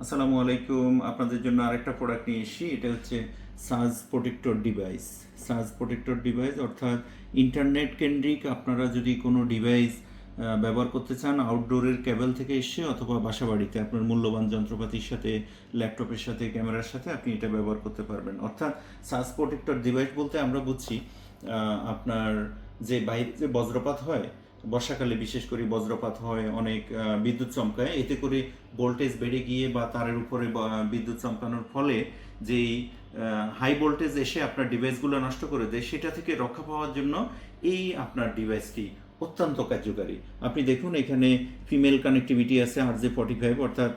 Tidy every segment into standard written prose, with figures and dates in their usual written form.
আসসালামু আলাইকুম। আপনাদের জন্য আরেকটা প্রোডাক্ট নিয়ে এসেছি। এটা হচ্ছে surge protector device. Surge protector device অর্থাৎ ইন্টারনেট কেন্দ্রিক আপনারা যদি কোনো ডিভাইস ব্যবহার করতে চান, আউটডোরের কেবল থেকে এসে অথবা বাসাবাড়িতে আপনার মূল্যবান যন্ত্রপাতির সাথে, ল্যাপটপের সাথে, ক্যামেরার সাথে আপনি এটা ব্যবহার করতে পারবেন। অর্থাৎ সার্জ প্রোটেক্টর ডিভাইস বলতে আমরা বুঝছি আপনার যে বাইরে যে বজ্রপাত হয়, বর্ষাকালে বিশেষ করে বজ্রপাত হয়, অনেক বিদ্যুৎ চমকায়, এতে করে ভোল্টেজ বেড়ে গিয়ে বা তারের উপরে বিদ্যুৎ চমকানোর ফলে যেই হাই ভোল্টেজ এসে আপনার ডিভাইসগুলো নষ্ট করে দেয়, সেটা থেকে রক্ষা পাওয়ার জন্য এই আপনার ডিভাইসটি অত্যন্ত কার্যকারী। আপনি দেখুন এখানে ফিমেল কানেক্টিভিটি আছে RJ45, অর্থাৎ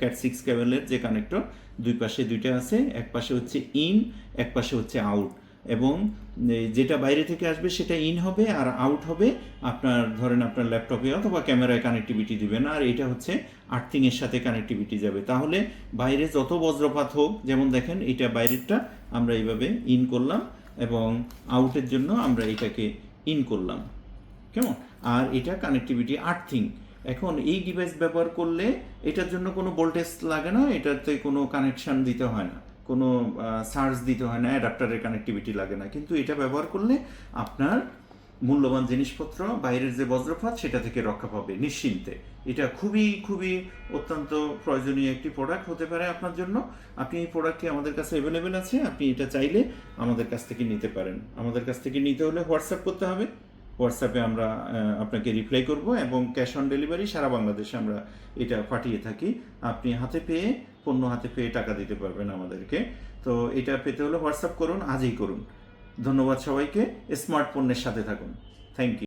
ক্যাট 6 কেবলের যে কানেক্টর, দুই পাশে দুইটা আছে, এক পাশে হচ্ছে ইন, এক পাশে হচ্ছে আউট। এবং যেটা বাইরে থেকে আসবে সেটা ইন হবে, আর আউট হবে আপনার ধরেন আপনার ল্যাপটপে অথবা ক্যামেরায় কানেক্টিভিটি দিবেন, আর এটা হচ্ছে আর্থিংয়ের সাথে কানেক্টিভিটি যাবে। তাহলে বাইরে যত বজ্রপাত হোক, যেমন দেখেন এটা বাইরেরটা আমরা এইভাবে ইন করলাম এবং আউটের জন্য আমরা এটাকে ইন করলাম, কেমন। আর এটা কানেক্টিভিটি আর্থিং। এখন এই ডিভাইস ব্যবহার করলে এটার জন্য কোনো ভোল্টেজ লাগে না, এটাতে কোনো কানেকশান দিতে হয় না, কোনো চার্জ দিতে হয় না, অ্যাডাপ্টারের কানেক্টিভিটি লাগে না। কিন্তু এটা ব্যবহার করলে আপনার মূল্যবান জিনিসপত্র, বাইরের যে বজ্রপাত, সেটা থেকে রক্ষা পাবে নিশ্চিন্তে। এটা খুবই খুবই অত্যন্ত প্রয়োজনীয় একটি প্রোডাক্ট হতে পারে আপনার জন্য। আপনি এই প্রোডাক্টটি আমাদের কাছে অ্যাভেলেবেল আছে, আপনি এটা চাইলে আমাদের কাছ থেকে নিতে পারেন। আমাদের কাছ থেকে নিতে হলে হোয়াটসঅ্যাপ করতে হবে। হোয়াটসঅ্যাপে আমরা আপনাকে রিপ্লাই করব এবং ক্যাশ অন ডেলিভারি সারা বাংলাদেশে আমরা এটা পাঠিয়ে থাকি। আপনি পণ্য হাতে পেয়ে টাকা দিতে পারবেন আমাদেরকে। তো এটা পেতে হলে হোয়াটসঅ্যাপ করুন, আজই করুন। ধন্যবাদ সবাইকে। স্মার্ট পণ্যের সাথে থাকুন। Thank you.